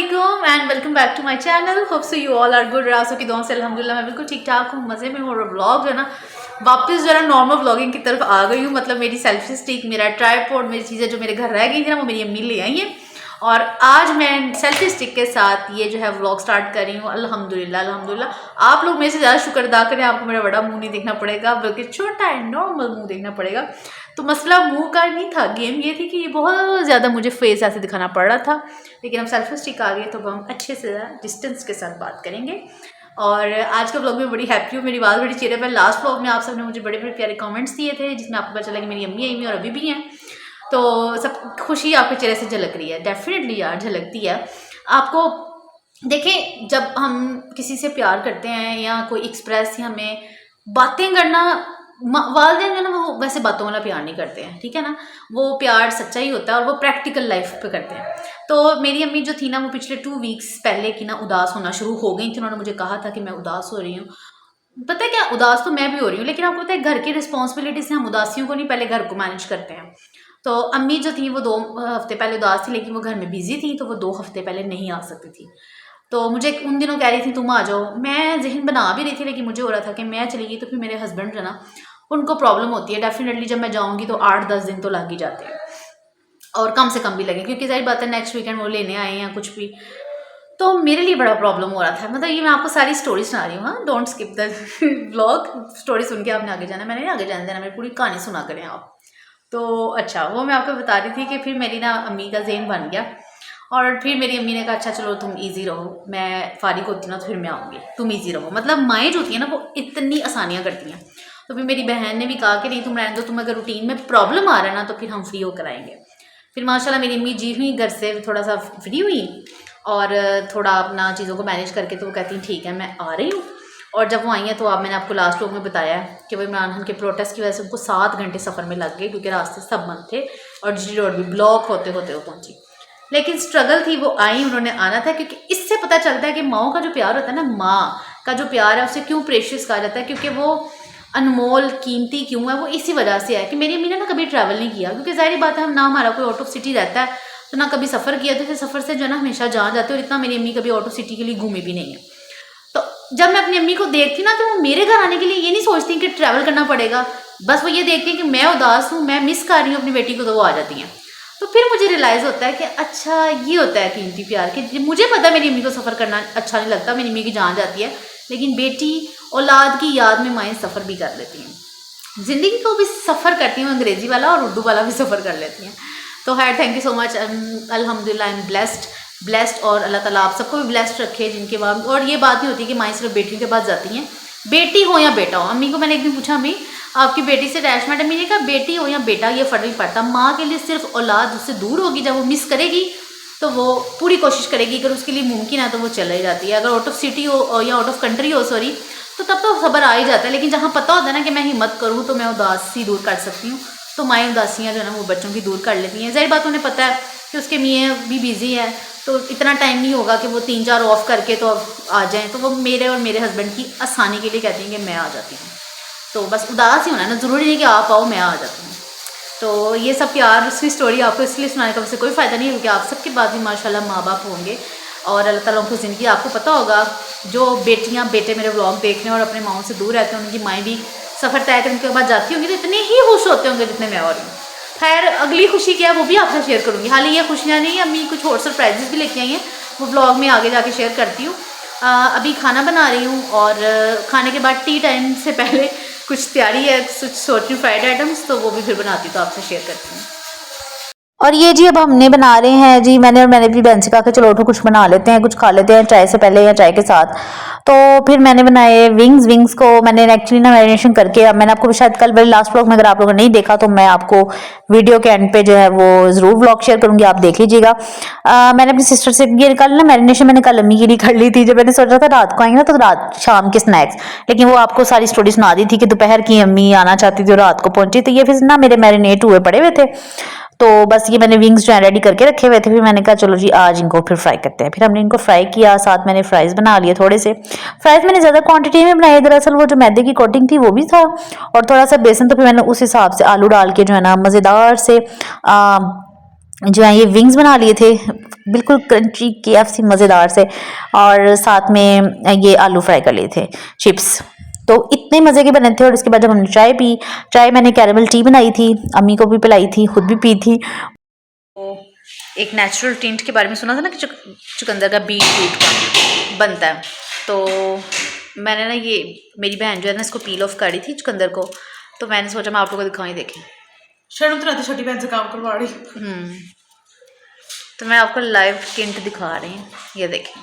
अस्सलामुअलैकुम and welcome back to my channel. Hope so you all are good. रासो की दुआ से अल्हम्दुलिल्लाह मैं बिल्कुल ठीक ठाक हूँ, मज़े में हूँ। और व्लॉग जो है ना वापस जो है ना नॉर्मल व्लॉगिंग की तरफ आ गई हूँ। मतलब मेरी सेल्फी स्टिक, मेरा ट्राइपॉड, मेरी चीज़ें जो मेरे घर रह गई थी ना वो मेरी अम्मी ले आई है। और आज मैं सेल्फी स्टिक के साथ ये जो है व्लॉग स्टार्ट कर रही हूँ। अल्हम्दुलिल्लाह अल्हम्दुलिल्लाह। आप लोग मेरे से ज़्यादा शुक्र अदा करें, आपको मेरा बड़ा मुंह नहीं देखना पड़ेगा, बल्कि छोटा है नॉर्मल मुंह देखना पड़ेगा। तो मसला मुंह का नहीं था, गेम ये थी कि ये बहुत ज़्यादा मुझे फेस ऐसे दिखाना पड़ रहा था। लेकिन अब सेल्फी स्टिक आ गई तो हम अच्छे से डिस्टेंस के साथ बात करेंगे। और आज के व्लॉग में बड़ी हैप्पी हूँ, मेरी बात बड़ी चेहरे पर। लास्ट व्लॉग में आप सबने मुझे बड़े बड़े प्यारे कमेंट्स दिए थे, जिसमें आपको पता चला कि मेरी अम्मी आई हुई और अभी भी हैं। तो सब खुशी आपके चेहरे से झलक रही है। डेफिनेटली यार झलकती है आपको। देखें, जब हम किसी से प्यार करते हैं या कोई एक्सप्रेस या हमें बातें करना, वालिदैन जो है ना वो वैसे बातों वाला प्यार नहीं करते हैं, ठीक है ना। वो प्यार सच्चा ही होता है और वो प्रैक्टिकल लाइफ पे करते हैं। तो मेरी अम्मी जो थी ना वो पिछले 2 वीक्स पहले की ना उदास होना शुरू हो गई थी। उन्होंने मुझे कहा था कि मैं उदास हो रही हूँ। पता है क्या, उदास तो मैं भी हो रही हूँ, लेकिन आपको पता है घर की रिस्पॉन्सिबिलिटी से हम उदासियों को नहीं, पहले घर को मैनेज करते हैं। तो अम्मी जो थी वो 2 हफ्ते पहले उदास थी, लेकिन वो घर में बिजी थी, तो वो 2 हफ्ते पहले नहीं आ सकती थी। तो मुझे उन दिनों कह रही थी तुम आ जाओ। मैं जहन बना भी रही थी, लेकिन मुझे हो रहा था कि मैं चली गई तो फिर मेरे हस्बैंड जो है ना उनको प्रॉब्लम होती है। डेफिनेटली जब मैं जाऊँगी तो 8-10 दिन तो लग ही जाते हैं, और कम से कम भी लगे, क्योंकि जाहिर बात है नेक्स्ट वीकेंड वो लेने आए या कुछ भी। तो मेरे लिए बड़ा प्रॉब्लम हो रहा था। मतलब ये मैं आपको सारी स्टोरी सुना रही हूँ। हाँ, don't skip the vlog. Story सुन के आपने आगे जाना, मैंने नहीं आगे जाने देना, मेरी पूरी कहानी सुना करें आप। तो अच्छा, वो मैं आपको बता रही थी कि फिर मेरी ना अम्मी का ज़हन बन गया। और फिर मेरी अम्मी ने कहा अच्छा चलो तुम इजी रहो, मैं फारिग होती ना तो फिर मैं आऊँगी, तुम इजी रहो। मतलब माएँ जो होती हैं ना वो इतनी आसानियाँ करती हैं। तो फिर मेरी बहन ने भी कहा कि नहीं तुम रहने दो, तुम अगर रूटीन में प्रॉब्लम आ रहा है ना तो फिर हम फ्री होकर आएंगे। फिर माशाल्लाह मेरी अम्मी जी हुई घर से थोड़ा सा फ्री हुई और थोड़ा अपना चीज़ों को मैनेज करके, तो वो कहती ठीक है मैं आ रही हूँ। और जब वो आई हैं तो अब मैंने आपको लास्ट व्लॉग में बताया कि वो इमरान खान के प्रोटेस्ट की वजह से उनको 7 घंटे सफ़र में लग गए, क्योंकि रास्ते सब बंद थे और जी रोड भी ब्लॉक होते होते वो पहुँची। लेकिन स्ट्रगल थी, वो आई, उन्होंने आना था। क्योंकि इससे पता चलता है कि माओ का जो प्यार होता है ना, माँ का जो प्यार है उसे क्यों प्रेशियस कहा जाता है, क्योंकि वो अनमोल कीमती क्यों है, वो इसी वजह से है कि मेरी अम्मी ने ना कभी ट्रैवल नहीं किया। क्योंकि जाहिर बात है हम ना हमारा कोई आउट ऑफ सिटी रहता है, तो ना कभी सफ़र किया, तो फिर सफ़र से जो है ना हमेशा जहाँ जाते हो। और इतना मेरी अम्मी कभी आउट ऑफ सिटी के लिए घूमी भी नहीं है। तो जब मैं अपनी अम्मी को देखती ना तो वो मेरे घर आने के लिए ये नहीं सोचती कि ट्रैवल करना पड़ेगा, बस वो ये देखती हैं कि मैं उदास हूँ, मैं मिस कर रही हूँ अपनी बेटी को, तो वो आ जाती हैं। तो फिर मुझे रियलाइज़ होता है कि अच्छा ये होता है कीमती प्यार। कि मुझे पता है मेरी अम्मी को सफ़र करना अच्छा नहीं लगता, मेरी अम्मी की जान जाती है, लेकिन बेटी औलाद की याद में माएँ सफ़र भी कर लेती हैं, ज़िंदगी को भी सफ़र करती हैं, अंग्रेज़ी वाला और उर्दू वाला भी सफ़र कर लेती हैं। तो खैर थैंक यू सो मच। अल्हम्दुलिल्लाह आई एम ब्लेस्ड और अल्लाह ताला आप सबको भी ब्लेस्ड रखे जिनके बाद। और ये बात नहीं होती कि माएँ सिर्फ बेटियों के पास जाती हैं, बेटी हो या बेटा हो। अम्मी को मैंने एक दिन पूछा अम्मी आपकी बेटी से अटैचमेंट, अम्मी ने कहा बेटी हो या बेटा ये फ़र्क नहीं पड़ता, माँ के लिए सिर्फ औलाद उससे दूर होगी, जब वो मिस करेगी तो वो पूरी कोशिश करेगी, अगर उसके लिए मुमकिन है तो वो चले जाती है। अगर आउट ऑफ सिटी हो या आउट ऑफ कंट्री हो सॉरी, तो तब तो सब्र आ ही जाता है। लेकिन जहाँ पता होता है ना कि मैं हिम्मत करूँ तो मैं उदासी दूर कर सकती हूँ, तो माएँ उदासियाँ जो है ना वो बच्चों की दूर कर लेती हैं। जाहिर बात उन्हें पता है कि उसके मियाँ भी बिजी है, तो इतना टाइम नहीं होगा कि वो 3-4 ऑफ करके तो आ जाएँ। तो वो मेरे और मेरे हस्बैंड की आसानी के लिए कहती हैं कि मैं आ जाती हूँ। तो बस उदास ही होना है ना, ज़रूरी नहीं कि आप आओ मैं आ जाती हूँ। तो ये सब प्यार उसकी स्टोरी आपको इसलिए सुनाने का वैसे कोई फ़ायदा नहीं है, क्योंकि आप सबके पास भी माशाल्लाह माँ बाप होंगे और अल्लाह ताला उनको ज़िंदगी। आपको पता होगा जो बेटियाँ बेटे मेरे व्लॉग देख रहे हैं और अपने माओं से दूर रहते हैं, उनकी माएँ भी सफ़र तय करने के बाद जाती होंगी, तो इतने ही खुश होते होंगे जितने मैं हो रही हूँ। खैर अगली खुशी क्या है वो भी आपसे शेयर करूँगी। हाल ये खुशियाँ नहीं, अम्मी कुछ और सरप्राइजेस भी लेके आई हैं, वो व्लॉग में आगे जाके शेयर करती हूँ। अभी खाना बना रही हूँ और खाने के बाद टी टाइम से पहले कुछ तैयारी है, कुछ सोच रही हूँ फ्राइड आइटम्स, तो वो भी फिर बनाती हूँ तो आपसे शेयर करती हूँ। और ये जी अब हमने बना रहे हैं जी, मैंने भी बहन से कहा कि चलो उठो कुछ बना लेते हैं, कुछ खा लेते हैं चाय से पहले या चाय के साथ। तो फिर मैंने बनाए विंग्स को मैंने एक्चुअली ना मैरिनेशन करके, अब मैंने आपको शायद कल मेरे लास्ट व्लॉग में अगर आप लोगों ने नहीं देखा तो मैं आपको वीडियो के एंड पे जो है वो ज़रूर व्लॉग शेयर करूंगी, आप देख लीजिएगा। मैंने अपनी सिस्टर से ये कल ना मैरिनेशन मैंने कल अम्मी के लिए कर ली थी, जब मैंने सोचा था रात को आएंगे ना तो रात शाम के स्नैक्स, लेकिन वो आपको सारी स्टोरी सुना दी थी कि दोपहर की अम्मी आना चाहती थी और रात को पहुंची, तो ये फिर ना मेरे मैरिनेट हुए पड़े हुए थे। तो बस ये मैंने विंग्स जो है रेडी करके रखे हुए थे, फिर मैंने कहा चलो जी आज इनको फिर फ्राई करते हैं। फिर हमने इनको फ्राई किया, साथ मैंने फ्राइज़ बना लिए थोड़े से। फ्राइज़ मैंने ज़्यादा क्वांटिटी में बनाए, दरअसल वो जो मैदे की कोटिंग थी वो भी था और थोड़ा सा बेसन, तो फिर मैंने उस हिसाब से आलू डाल के जो है ना मज़ेदार से जो है ये विंग्स बना लिए थे बिल्कुल क्रंची KFC मज़ेदार से, और साथ में ये आलू फ्राई कर लिए थे चिप्स। तो इतने मज़े के बने थे। और इसके बाद जब हमने चाय पी, चाय मैंने कैरेमल टी बनाई थी, अम्मी को भी पिलाई थी, खुद भी पी थी। तो एक नेचुरल टिंट के बारे में सुना था ना कि चुकंदर का बीट रूट का बनता है। तो मैंने ना ये मेरी बहन जो है ना इसको पील ऑफ करी थी चुकंदर को, तो मैंने सोचा मैं आप लोगों को दिखाऊँ, देखें। शर्म तो रहती छोटी बहन से काम करवा रही। तो मैं आपको लाइव टिंट दिखा रही हूँ, ये देखें।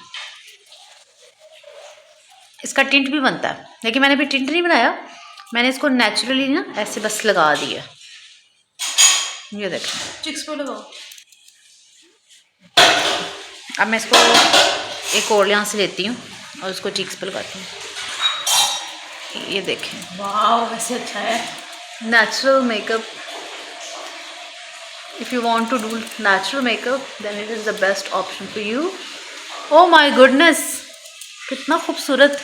इसका टिंट भी बनता है, लेकिन मैंने अभी टिंट नहीं बनाया, मैंने इसको नेचुरली ना ऐसे बस लगा दिया। ये देखें, चिक्स पे लगाओ। अब मैं इसको एक और यहाँ से लेती हूँ और उसको चीक्स पे लगाती हूँ। ये देखें, वाह वैसे अच्छा है। Natural makeup, if you want to do natural makeup then it is the best option for you. Oh my goodness, कितना खूबसूरत।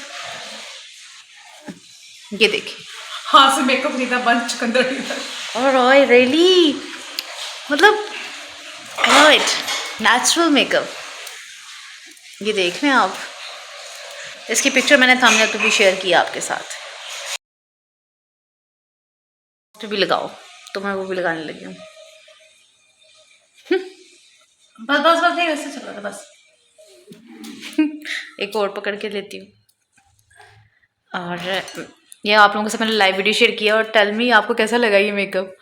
ये देखिए, हाथ से मेकअप नहीं था, बंद चुकंदर नहीं था। और रियली मतलब राइट नेचुरल मेकअप। ये देख लें आप, इसकी पिक्चर मैंने थंबनेल पे भी शेयर किया आपके साथ। तो भी लगाओ, तो मैं वो भी लगाने लगी हूँ। बस बस बस नहीं, वैसे चल रहा था बस। एक और पकड़ के लेती हूँ। और ये आप लोगों के साथ मैंने लाइव वीडियो शेयर किया, और टेल मी आपको कैसा लगा ये मेकअप।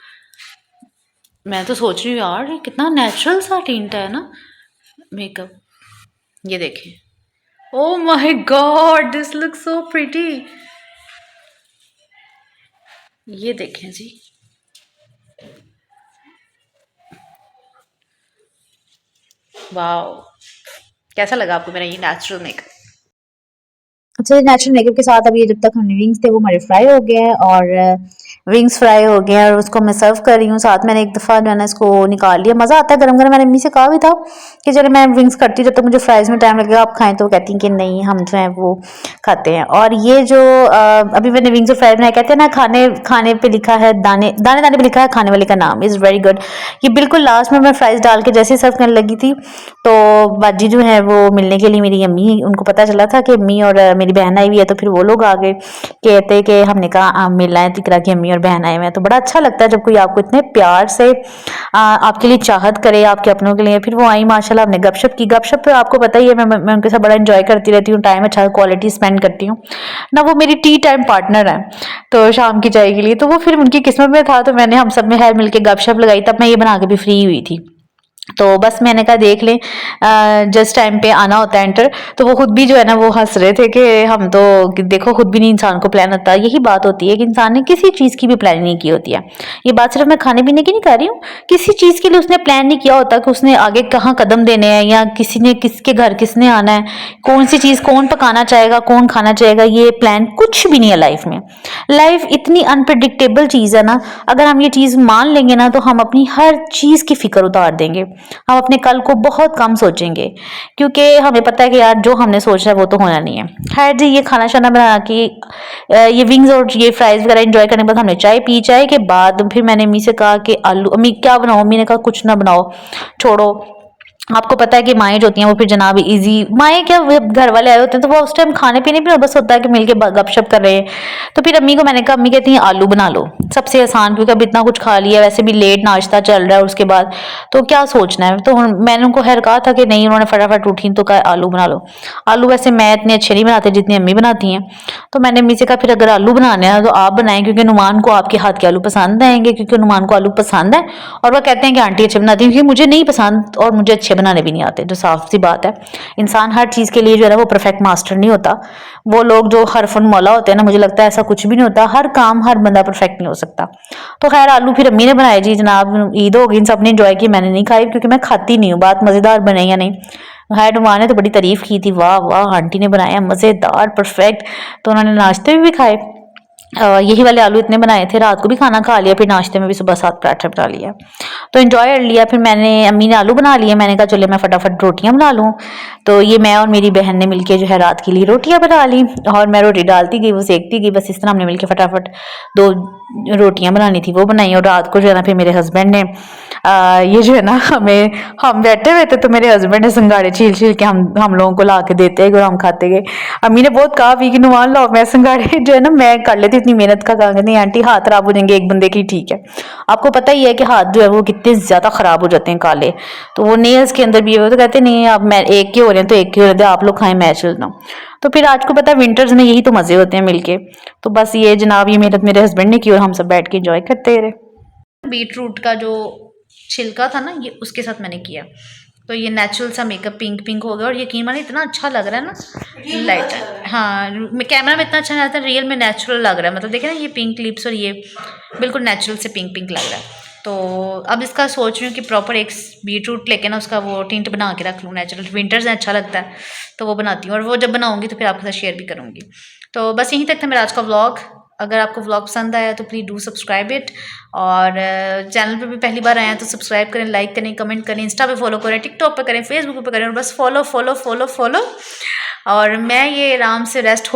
मैं तो सोच रही हूँ यार कितना नेचुरल सा टिंट है ना मेकअप। ये देखें, oh my God this looks so pretty. ये देखें जी, वाओ, कैसा लगा आपको मेरा ये नेचुरल मेकअप। अच्छा, नेचुरल मेकअप के साथ अभी जब तक हमने विंग्स थे वो हमारे फ्राई हो गए हैं, और विंग्स फ्राई हो गए हैं और उसको मैं सर्व कर रही हूँ। साथ मैंने एक दफ़ा जो है ना इसको निकाल लिया, मज़ा आता है गरम गरम। मैंने अम्मी से कहा भी था कि चलो मैं विंग्स करती हूँ, जब तक मुझे फ्राइज़ में टाइम लगेगा आप खाएं, तो कहती हैं कि नहीं हम जो है वो खाते हैं। और ये जो अभी मैंने विंग्स और फ्राई बनाए, कहते हैं ना खाने खाने पे लिखा है दाने दाने दाने पे लिखा है खाने वाले का नाम, इज़ वेरी गुड। ये बिल्कुल लास्ट में मैं फ्राइज़ डाल के जैसे सर्व करने लगी थी, तो बाजी जो है वो मिलने के लिए मेरी अम्मी, उनको पता चला था कि अम्मी और मेरी बहन आई हुई है, तो फिर वो लोग आ गए कहते कि हमने कहा मिलना है तिकरा की अम्मी और बहन आए हुए हैं। तो बड़ा अच्छा लगता है जब कोई आपको इतने प्यार से आपके लिए चाहत करे, आपके अपनों के लिए। फिर वो आई माशाल्लाह, हमने गपशप की। गपशप तो आपको पता ही है, मैं उनके साथ बड़ा एंजॉय करती रहती हूँ, टाइम अच्छा क्वालिटी स्पेंड करती हूँ ना। वो मेरी टी टाइम पार्टनर है तो शाम की चाय के लिए, तो वो फिर उनकी किस्मत में था, तो मैंने हम सब में है मिलके गपशप लगाई। तब मैं ये बना के भी फ्री हुई थी, तो बस मैंने कहा देख लें जस्ट टाइम पे आना होता है एंटर। तो वो खुद भी जो है ना वो हंस रहे थे कि हम तो देखो खुद भी नहीं इंसान को प्लान होता। यही बात होती है कि इंसान ने किसी चीज़ की भी प्लानिंग नहीं की होती है। ये बात सिर्फ मैं खाने पीने की नहीं कर रही हूँ, किसी चीज़ के लिए उसने प्लान नहीं किया होता कि उसने आगे कहाँ कदम देने हैं, या किसी ने किसके घर किसने आना है, कौन सी चीज़ कौन पकाना चाहेगा, कौन खाना चाहेगा, ये प्लान कुछ भी नहीं है लाइफ में। लाइफ इतनी अनप्रिडिक्टेबल चीज़ है ना, अगर हम ये चीज़ मान लेंगे ना तो हम अपनी हर चीज़ की फिक्र उतार देंगे, हम अपने कल को बहुत कम सोचेंगे, क्योंकि हमें पता है कि यार जो हमने सोचा है वो तो होना नहीं है। खैर जी, ये खाना शाना बना के ये विंग्स और ये फ्राइज वगैरह एंजॉय करने के बाद हमने चाय पी। चाय के बाद फिर मैंने अम्मी से कहा कि आलू, अम्मी क्या बनाओ? अम्मी ने कहा कुछ ना बनाओ, छोड़ो। आपको पता है कि माएँ जो होती हैं वो फिर जनाब इजी, माएँ क्या घर वाले आए होते हैं तो वो उस टाइम खाने पीने भी बस होता है कि मिलके गपशप कर रहे हैं। तो फिर अम्मी को मैंने कहा, अम्मी कहती हैं आलू बना लो, सबसे आसान, क्योंकि अब इतना कुछ खा लिया, वैसे भी लेट नाश्ता चल रहा है उसके बाद, तो क्या सोचना है। तो मैंने उनको खैर कहा था कि नहीं, उन्होंने फटाफट उठी तो कहा आलू बना लो। आलू वैसे मैं इतने अच्छे नहीं बनाते जितनी अम्मी बनाती हैं, तो मैंने अम्मी से कहा फिर अगर आलू बनाने हैं तो आप बनाएं, क्योंकि नुमान को आपके हाथ के आलू पसंद आएंगे, क्योंकि नुमान को आलू पसंद है और वह कहते हैं कि आंटी अच्छे बनाती हैं, क्योंकि मुझे नहीं पसंद और मुझे अच्छे बनाने भी नहीं आते। जो साफ सी बात है, इंसान हर चीज़ के लिए जो है ना वो परफेक्ट मास्टर नहीं होता। वो लोग जो हरफन मौला होते हैं ना, मुझे लगता है ऐसा कुछ भी नहीं होता, हर काम हर बंदा परफेक्ट नहीं हो सकता। तो खैर आलू फिर अम्मी ने बनाए जी जनाब, ईद हो गई, सब ने एंजॉय की, मैंने नहीं खाई क्योंकि मैं खाती नहीं हूँ। बात मज़ेदार बने या नहीं, है नुमान ने तो बड़ी तारीफ की थी, वाह वाह आंटी ने बनाया मज़ेदार परफेक्ट, तो उन्होंने नाश्ते में भी खाए। यही वाले आलू इतने बनाए थे, रात को भी खाना खा लिया, फिर नाश्ते में भी सुबह 7 पराठा बना लिया, तो एंजॉय कर लिया। फिर मैंने अम्मी ने आलू बना लिए, मैंने कहा चलो मैं फटाफट रोटियां बना लूँ। तो ये मैं और मेरी बहन ने मिलके जो है रात के लिए रोटियां बना ली, और मैं रोटी डालती गई, वो सेकती गई, बस इस तरह हमने मिलके फटाफट 2 रोटियां बनानी थी वो बनाई। और रात को जो है ना फिर मेरे हस्बैंड ने ये जो है ना हम बैठे हुए थे, तो मेरे हस्बैंड ने संगाड़े छील छील के हम लोगों को ला के देते गए और हम खाते गए। अम्मी ने बहुत कहा भी कि नुमान लाओ, मैं संगाड़े जो है ना मैं कर लेती इतनी मेहनत का काम, नहीं आंटी हाथ खराब हो जाएंगे एक बंदे की, ठीक है। आपको पता ही है कि हाथ जो है वो कितने ज़्यादा ख़राब हो जाते हैं काले, तो वो नेल्स के अंदर भी है, वो तो कहते नहीं अब मैं एक के हो रहे हैं तो एक के हो रहे थे, आप लोग खाएं मैं चलता हूँ। तो फिर आज को पता है विंटर्स में यही तो मज़े होते हैं मिलके। तो बस ये जनाब ये मेहनत मेरे हस्बैंड ने की और हम सब बैठ के इंजॉय करते रहे। बीट रूट का जो छिलका था ना, ये उसके साथ मैंने किया, तो ये नेचुरल सा मेकअप पिंक पिंक हो गया। और यकीन मानिए इतना अच्छा लग रहा है ना, लाइट, हाँ कैमरा में इतना अच्छा नहीं आता, रियल में नेचुरल लग रहा है। मतलब देखे ना ये पिंक लिप्स और ये बिल्कुल नेचुरल से पिंक पिंक लग रहा है। तो अब इसका सोच रही हूँ कि प्रॉपर एक बीट रूट लेके ना उसका वो टिंट बना के रख लूँ नेचुरल, विंटर्स में अच्छा लगता है तो वो बनाती हूँ, और वो जब बनाऊँगी तो फिर आपके साथ शेयर भी करूँगी। तो बस यहीं तक था मेरा आज का व्लॉग। अगर आपको व्लॉग पसंद आया तो प्लीज़ डू सब्सक्राइब इट, और चैनल पे भी पहली बार आए हैं तो सब्सक्राइब करें, लाइक करें, कमेंट करें, इंस्टा पे फॉलो करें, टिकटॉक पे करें, फेसबुक पे करें, और बस फॉलो फॉलो फॉलो फॉलो। और मैं ये आराम से रेस्ट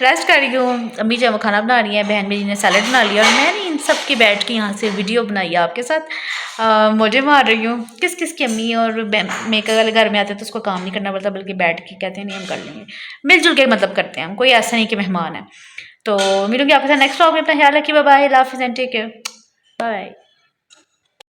रेस्ट कर रही हूँ। अम्मी जो वो खाना बना रही है, बहन मेरी ने सैलड बना लिया, और मैंने इन सब की बैठ के यहाँ से वीडियो बनाई है आपके साथ। मौजे मार रही हूँ। किस किस की अम्मी और मेकअप वाले घर में आते हैं तो उसको काम नहीं करना पड़ता, बल्कि बैठ के कहते हैं नहीं हम कर लेंगे, मिलजुल के मतलब करते हैं हम, कोई ऐसा नहीं कि मेहमान है। तो मिलूंगी आपके साथ नेक्स्ट व्लॉग में। अपना ख्याल रखिए, bye bye, love and take care, bye.